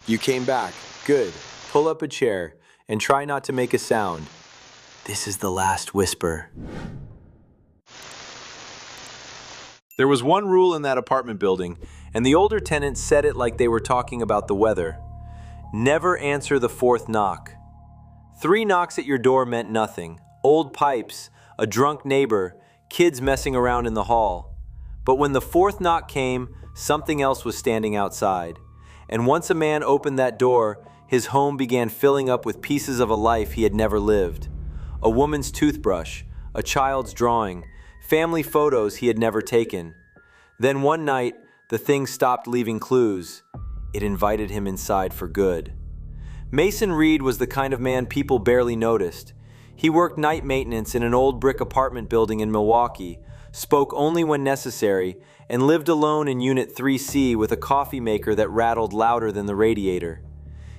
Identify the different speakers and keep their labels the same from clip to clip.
Speaker 1: You came back. Good. Pull up a chair and try not to make a sound. This is the last whisper. There was one rule in that apartment building, and the older tenants said it like they were talking about the weather. Never answer the fourth knock. 3 knocks at your door meant nothing. Old pipes, a drunk neighbor, kids messing around in the hall. But when the 4th knock came, something else was standing outside. And once a man opened that door, his home began filling up with pieces of a life he had never lived. A woman's toothbrush, a child's drawing, family photos he had never taken. Then one night, the thing stopped leaving clues. It invited him inside for good. Mason Reed was the kind of man people barely noticed. He worked night maintenance in an old brick apartment building in Milwaukee, spoke only when necessary, and lived alone in Unit 3C with a coffee maker that rattled louder than the radiator.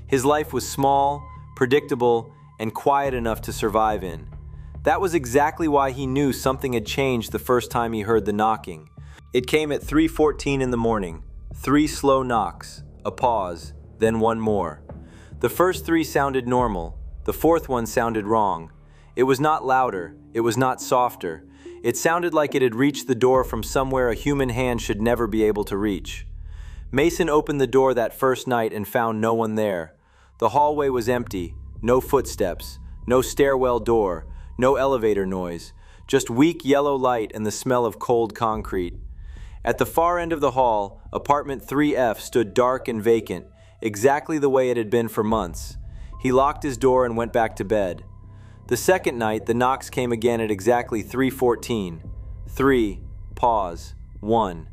Speaker 1: His life was small, predictable, and quiet enough to survive in. That was exactly why he knew something had changed the first time he heard the knocking. It came at 3:14 in the morning. 3 slow knocks, a pause, then one more. The first 3 sounded normal. The 4th one sounded wrong. It was not louder. It was not softer. It sounded like it had reached the door from somewhere a human hand should never be able to reach. Mason opened the door that first night and found no one there. The hallway was empty. No footsteps. No stairwell door. No elevator noise, just weak yellow light and the smell of cold concrete. At the far end of the hall, apartment 3F stood dark and vacant, exactly the way it had been for months. He locked his door and went back to bed. The second night, the knocks came again at exactly 3:14. 3, pause, 1.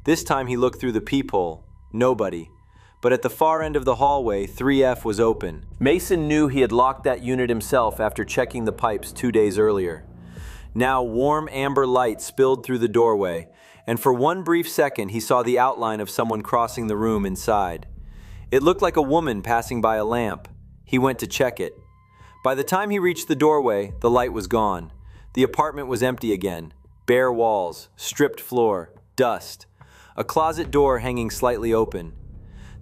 Speaker 1: This time he looked through the peephole. Nobody. But at the far end of the hallway, 3F was open. Mason knew he had locked that unit himself after checking the pipes 2 days earlier. Now warm amber light spilled through the doorway, and for one brief second he saw the outline of someone crossing the room inside. It looked like a woman passing by a lamp. He went to check it. By the time he reached the doorway, the light was gone. The apartment was empty again. Bare walls, stripped floor, dust. A closet door hanging slightly open.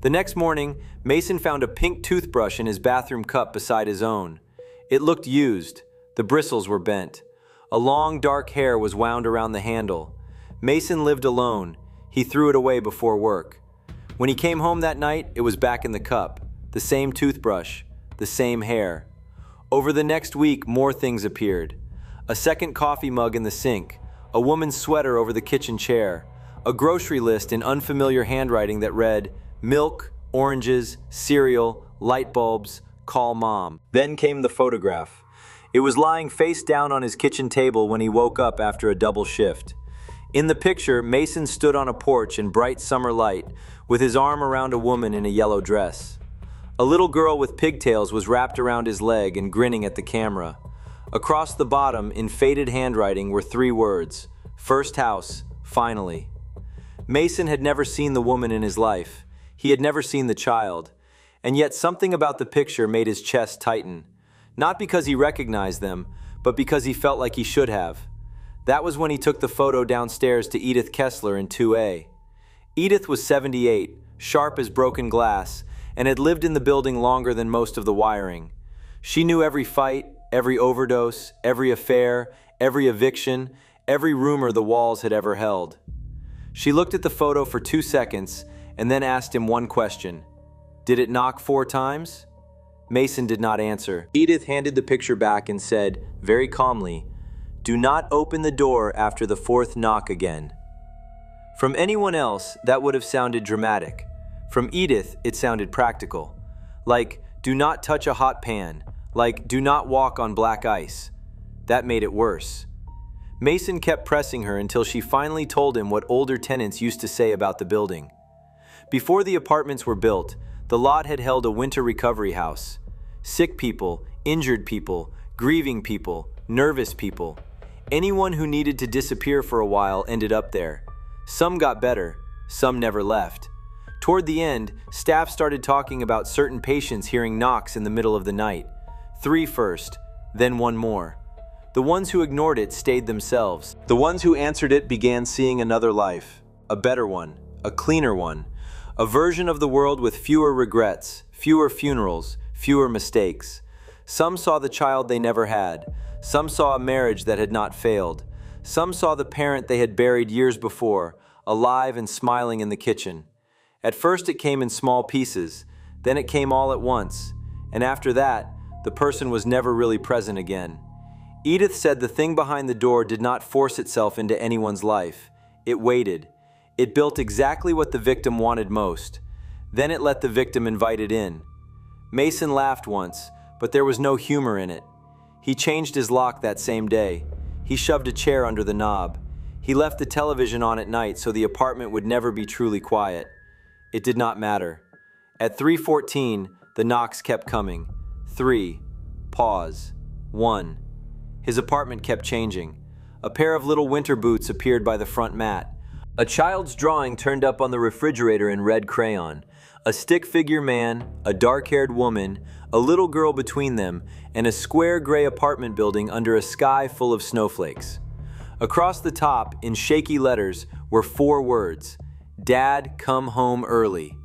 Speaker 1: The next morning, Mason found a pink toothbrush in his bathroom cup beside his own. It looked used. The bristles were bent. A long, dark hair was wound around the handle. Mason lived alone. He threw it away before work. When he came home that night, it was back in the cup. The same toothbrush, the same hair. Over the next week, more things appeared. A second coffee mug in the sink, a woman's sweater over the kitchen chair, a grocery list in unfamiliar handwriting that read, milk, oranges, cereal, light bulbs, call mom. Then came the photograph. It was lying face down on his kitchen table when he woke up after a double shift. In the picture, Mason stood on a porch in bright summer light, with his arm around a woman in a yellow dress. A little girl with pigtails was wrapped around his leg and grinning at the camera. Across the bottom, in faded handwriting, were 3 words: first house, finally. Mason had never seen the woman in his life. He had never seen the child, and yet something about the picture made his chest tighten. Not because he recognized them, but because he felt like he should have. That was when he took the photo downstairs to Edith Kessler in 2A. Edith was 78, sharp as broken glass, and had lived in the building longer than most of the wiring. She knew every fight, every overdose, every affair, every eviction, every rumor the walls had ever held. She looked at the photo for 2 seconds, and then asked him one question. Did it knock 4 times? Mason did not answer. Edith handed the picture back and said, very calmly, "Do not open the door after the 4th knock again." From anyone else, that would have sounded dramatic. From Edith, it sounded practical. Like, do not touch a hot pan. Like, do not walk on black ice. That made it worse. Mason kept pressing her until she finally told him what older tenants used to say about the building. Before the apartments were built, the lot had held a winter recovery house. Sick people, injured people, grieving people, nervous people. Anyone who needed to disappear for a while ended up there. Some got better, some never left. Toward the end, staff started talking about certain patients hearing knocks in the middle of the night. 3 first, then 1 more. The ones who ignored it stayed themselves. The ones who answered it began seeing another life, a better one, a cleaner one, A version of the world with fewer regrets, fewer funerals, fewer mistakes. Some saw the child they never had. Some saw a marriage that had not failed. Some saw the parent they had buried years before, alive and smiling in the kitchen. At first it came in small pieces, then it came all at once, and after that, the person was never really present again. Edith said the thing behind the door did not force itself into anyone's life. It waited. It built exactly what the victim wanted most. Then it let the victim invite it in. Mason laughed once, but there was no humor in it. He changed his lock that same day. He shoved a chair under the knob. He left the television on at night so the apartment would never be truly quiet. It did not matter. At 3:14, the knocks kept coming. 3. Pause. 1. His apartment kept changing. A pair of little winter boots appeared by the front mat. A child's drawing turned up on the refrigerator in red crayon. A stick figure man, a dark-haired woman, a little girl between them, and a square gray apartment building under a sky full of snowflakes. Across the top, in shaky letters, were 4 words: "Dad, come home early."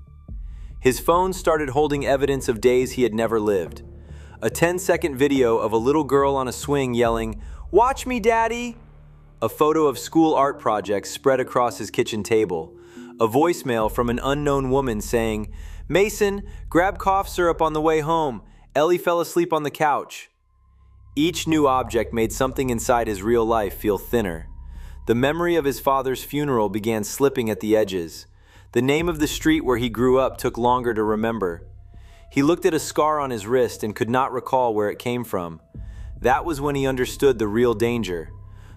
Speaker 1: His phone started holding evidence of days he had never lived. A 10-second video of a little girl on a swing yelling, "Watch me, Daddy!" A photo of school art projects spread across his kitchen table. A voicemail from an unknown woman saying, "Mason, grab cough syrup on the way home. Ellie fell asleep on the couch." Each new object made something inside his real life feel thinner. The memory of his father's funeral began slipping at the edges. The name of the street where he grew up took longer to remember. He looked at a scar on his wrist and could not recall where it came from. That was when he understood the real danger.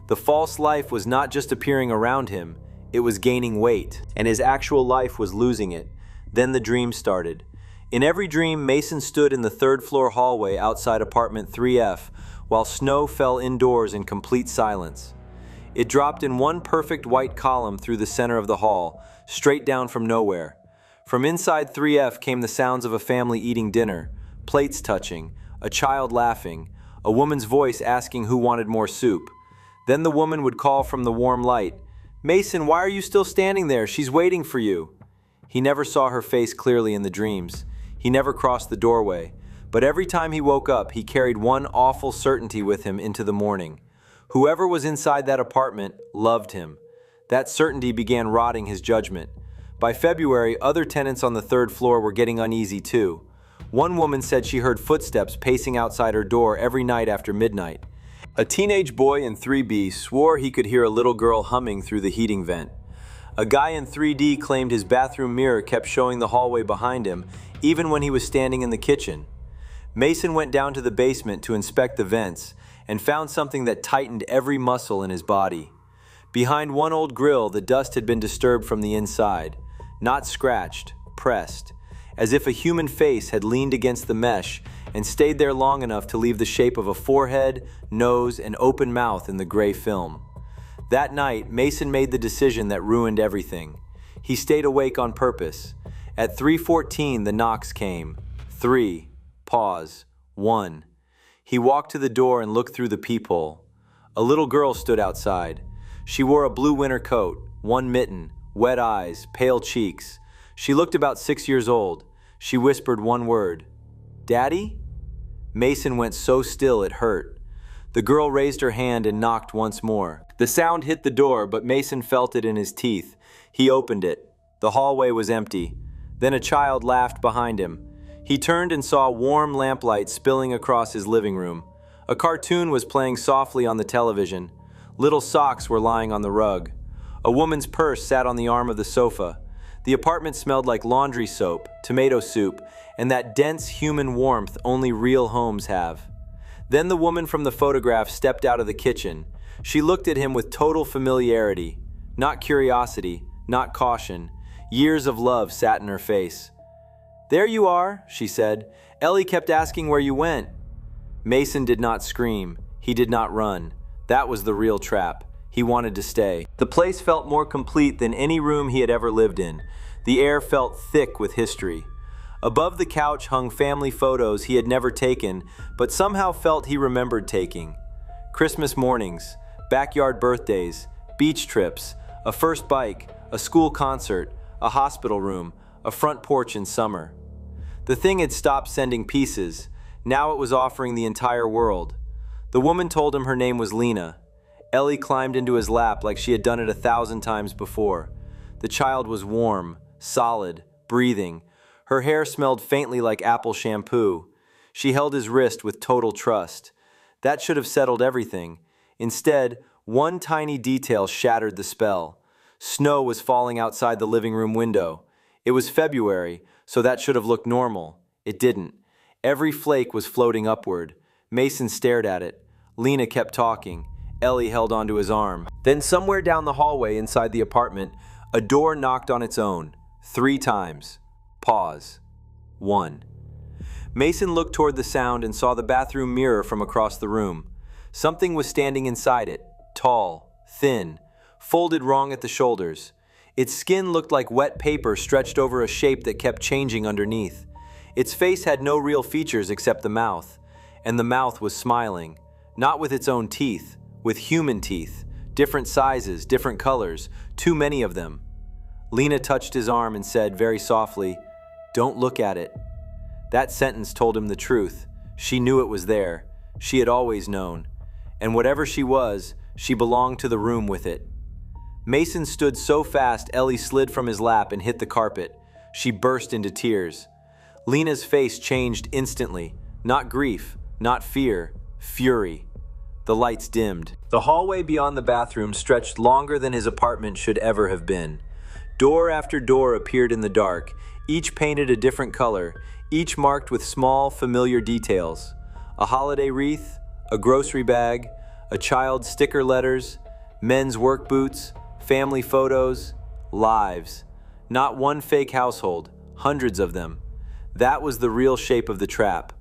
Speaker 1: The false life was not just appearing around him, it was gaining weight, and his actual life was losing it. Then the dream started. In every dream, Mason stood in the 3rd-floor hallway outside apartment 3F, while snow fell indoors in complete silence. It dropped in one perfect white column through the center of the hall, straight down from nowhere. From inside 3F came the sounds of a family eating dinner, plates touching, a child laughing, a woman's voice asking who wanted more soup. Then the woman would call from the warm light, "Mason, why are you still standing there? She's waiting for you." He never saw her face clearly in the dreams. He never crossed the doorway. But every time he woke up, he carried one awful certainty with him into the morning. Whoever was inside that apartment loved him. That certainty began rotting his judgment. By February, other tenants on the 3rd floor were getting uneasy too. One woman said she heard footsteps pacing outside her door every night after midnight. A teenage boy in 3B swore he could hear a little girl humming through the heating vent. A guy in 3D claimed his bathroom mirror kept showing the hallway behind him, even when he was standing in the kitchen. Mason went down to the basement to inspect the vents and found something that tightened every muscle in his body. Behind one old grill, the dust had been disturbed from the inside, not scratched, pressed, as if a human face had leaned against the mesh and stayed there long enough to leave the shape of a forehead, nose, and open mouth in the gray film. That night, Mason made the decision that ruined everything. He stayed awake on purpose. At 3:14, the knocks came. 3. Pause. 1. He walked to the door and looked through the peephole. A little girl stood outside. She wore a blue winter coat, one mitten, wet eyes, pale cheeks. She looked about 6 years old. She whispered one word, "Daddy?" Mason went so still it hurt. The girl raised her hand and knocked once more. The sound hit the door, but Mason felt it in his teeth. He opened it. The hallway was empty. Then a child laughed behind him. He turned and saw warm lamplight spilling across his living room. A cartoon was playing softly on the television. Little socks were lying on the rug. A woman's purse sat on the arm of the sofa. The apartment smelled like laundry soap, tomato soup, and that dense human warmth only real homes have. Then the woman from the photograph stepped out of the kitchen. She looked at him with total familiarity. Not curiosity, not caution. Years of love sat in her face. "There you are," she said. "Ellie kept asking where you went." Mason did not scream. He did not run. That was the real trap. He wanted to stay. The place felt more complete than any room he had ever lived in. The air felt thick with history. Above the couch hung family photos he had never taken, but somehow felt he remembered taking. Christmas mornings, backyard birthdays, beach trips, a first bike, a school concert, a hospital room, a front porch in summer. The thing had stopped sending pieces. Now it was offering the entire world. The woman told him her name was Lena. Ellie climbed into his lap like she had done it 1,000 times before. The child was warm, solid, breathing. Her hair smelled faintly like apple shampoo. She held his wrist with total trust. That should have settled everything. Instead, one tiny detail shattered the spell. Snow was falling outside the living room window. It was February, so that should have looked normal. It didn't. Every flake was floating upward. Mason stared at it. Lena kept talking. Ellie held onto his arm. Then somewhere down the hallway inside the apartment, a door knocked on its own. 3 times. Pause. 1. Mason looked toward the sound and saw the bathroom mirror from across the room. Something was standing inside it, tall, thin, folded wrong at the shoulders. Its skin looked like wet paper stretched over a shape that kept changing underneath. Its face had no real features except the mouth, and the mouth was smiling, not with its own teeth, with human teeth, different sizes, different colors, too many of them. Lena touched his arm and said very softly, "Don't look at it." That sentence told him the truth. She knew it was there. She had always known. And whatever she was, she belonged to the room with it. Mason stood so fast Ellie slid from his lap and hit the carpet. She burst into tears. Lena's face changed instantly. Not grief, not fear, fury. The lights dimmed. The hallway beyond the bathroom stretched longer than his apartment should ever have been. Door after door appeared in the dark, each painted a different color, each marked with small, familiar details. A holiday wreath, a grocery bag, a child's sticker letters, men's work boots, family photos, lives. Not one fake household, hundreds of them. That was the real shape of the trap.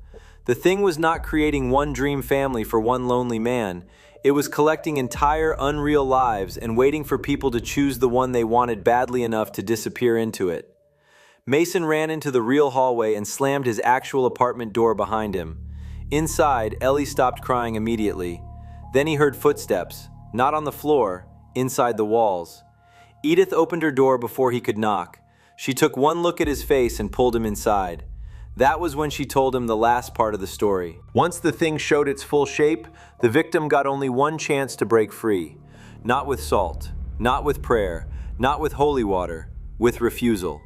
Speaker 1: The thing was not creating one dream family for one lonely man. It was collecting entire unreal lives and waiting for people to choose the one they wanted badly enough to disappear into it. Mason ran into the real hallway and slammed his actual apartment door behind him. Inside, Ellie stopped crying immediately. Then he heard footsteps, not on the floor, inside the walls. Edith opened her door before he could knock. She took one look at his face and pulled him inside. That was when she told him the last part of the story. Once the thing showed its full shape, the victim got only one chance to break free. Not with salt, not with prayer, not with holy water, with refusal.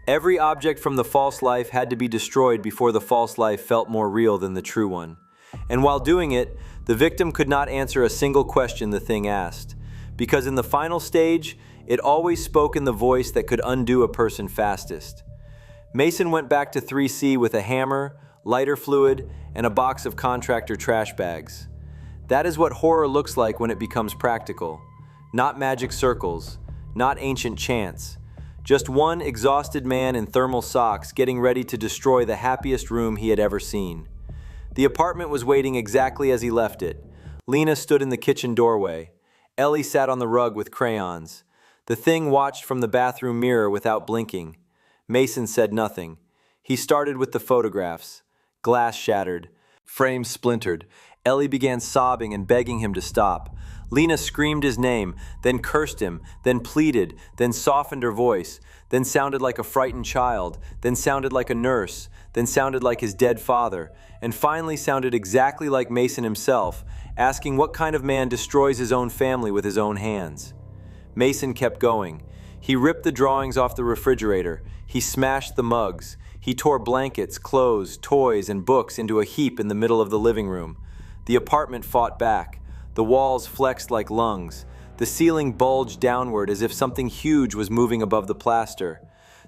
Speaker 1: Every object from the false life had to be destroyed before the false life felt more real than the true one. And while doing it, the victim could not answer a single question the thing asked. Because in the final stage, it always spoke in the voice that could undo a person fastest. Mason went back to 3C with a hammer, lighter fluid, and a box of contractor trash bags. That is what horror looks like when it becomes practical. Not magic circles, not ancient chants. Just one exhausted man in thermal socks getting ready to destroy the happiest room he had ever seen. The apartment was waiting exactly as he left it. Lena stood in the kitchen doorway. Ellie sat on the rug with crayons. The thing watched from the bathroom mirror without blinking. Mason said nothing. He started with the photographs. Glass shattered. Frames splintered. Ellie began sobbing and begging him to stop. Lena screamed his name, then cursed him, then pleaded, then softened her voice, then sounded like a frightened child, then sounded like a nurse, then sounded like his dead father, and finally sounded exactly like Mason himself, asking what kind of man destroys his own family with his own hands. Mason kept going. He ripped the drawings off the refrigerator. He smashed the mugs. He tore blankets, clothes, toys, and books into a heap in the middle of the living room. The apartment fought back. The walls flexed like lungs. The ceiling bulged downward as if something huge was moving above the plaster.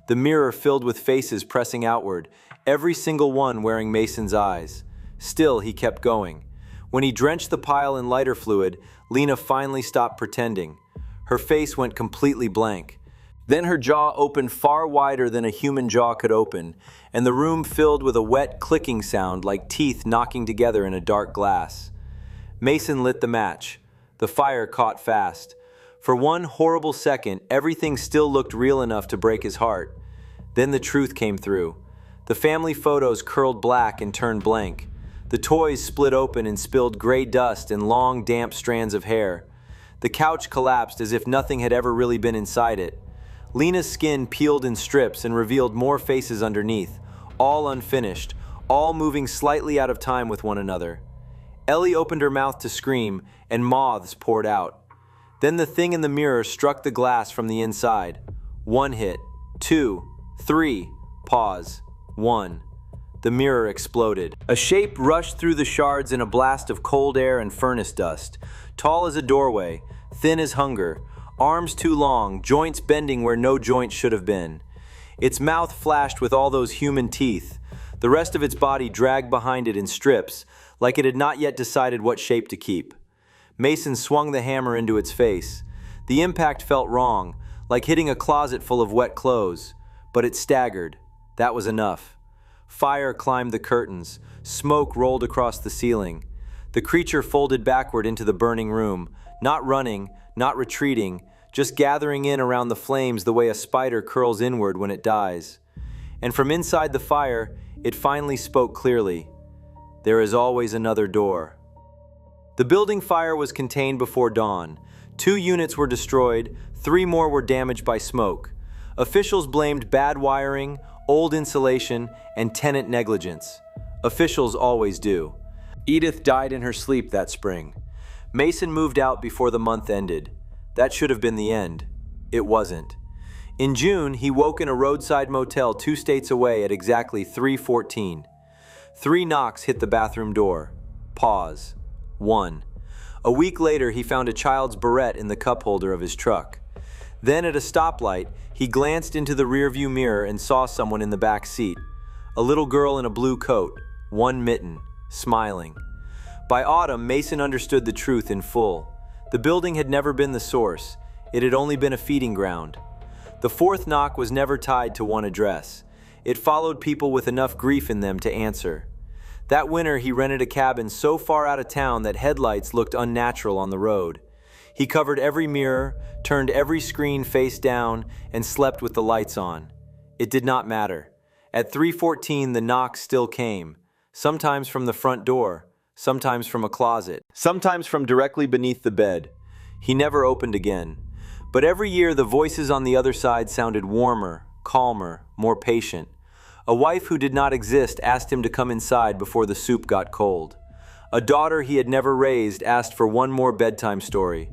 Speaker 1: The mirror filled with faces pressing outward, every single one wearing Mason's eyes. Still, he kept going. When he drenched the pile in lighter fluid, Lena finally stopped pretending. Her face went completely blank. Then her jaw opened far wider than a human jaw could open, and the room filled with a wet clicking sound like teeth knocking together in a dark glass. Mason lit the match. The fire caught fast. For one horrible second, everything still looked real enough to break his heart. Then the truth came through. The family photos curled black and turned blank. The toys split open and spilled gray dust and long, damp strands of hair. The couch collapsed as if nothing had ever really been inside it. Lena's skin peeled in strips and revealed more faces underneath, all unfinished, all moving slightly out of time with one another. Ellie opened her mouth to scream, and moths poured out. Then the thing in the mirror struck the glass from the inside. 1 hit, 2, 3, pause, 1. The mirror exploded. A shape rushed through the shards in a blast of cold air and furnace dust. Tall as a doorway, thin as hunger, arms too long, joints bending where no joint should have been. Its mouth flashed with all those human teeth. The rest of its body dragged behind it in strips, like it had not yet decided what shape to keep. Mason swung the hammer into its face. The impact felt wrong, like hitting a closet full of wet clothes, but it staggered. That was enough. Fire climbed the curtains. Smoke rolled across the ceiling. The creature folded backward into the burning room, not running, not retreating, just gathering in around the flames the way a spider curls inward when it dies. And from inside the fire, it finally spoke clearly. There is always another door. The building fire was contained before dawn. 2 units were destroyed, 3 more were damaged by smoke. Officials blamed bad wiring, old insulation, and tenant negligence. Officials always do. Edith died in her sleep that spring. Mason moved out before the month ended. That should have been the end. It wasn't. In June, he woke in a roadside motel 2 states away at exactly 3:14. 3 knocks hit the bathroom door. Pause. 1. A week later, he found a child's barrette in the cup holder of his truck. Then at a stoplight, he glanced into the rearview mirror and saw someone in the back seat. A little girl in a blue coat, one mitten, smiling. By autumn, Mason understood the truth in full. The building had never been the source. It had only been a feeding ground. The 4th knock was never tied to one address. It followed people with enough grief in them to answer. That winter, he rented a cabin so far out of town that headlights looked unnatural on the road. He covered every mirror, turned every screen face down, and slept with the lights on. It did not matter. At 3:14, the knocks still came, sometimes from the front door, sometimes from a closet, sometimes from directly beneath the bed. He never opened again. But every year, the voices on the other side sounded warmer, calmer, more patient. A wife who did not exist asked him to come inside before the soup got cold. A daughter he had never raised asked for one more bedtime story.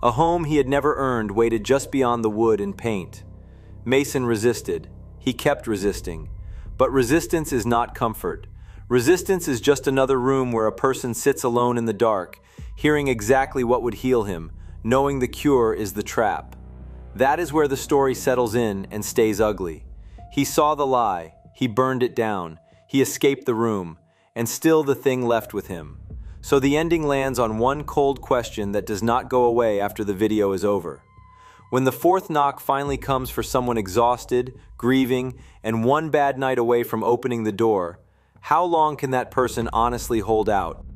Speaker 1: A home he had never earned waited just beyond the wood and paint. Mason resisted. He kept resisting. But resistance is not comfort. Resistance is just another room where a person sits alone in the dark, hearing exactly what would heal him, knowing the cure is the trap. That is where the story settles in and stays ugly. He saw the lie. He burned it down. He escaped the room. And still the thing left with him. So the ending lands on one cold question that does not go away after the video is over. When the 4th knock finally comes for someone exhausted, grieving, and one bad night away from opening the door, how long can that person honestly hold out?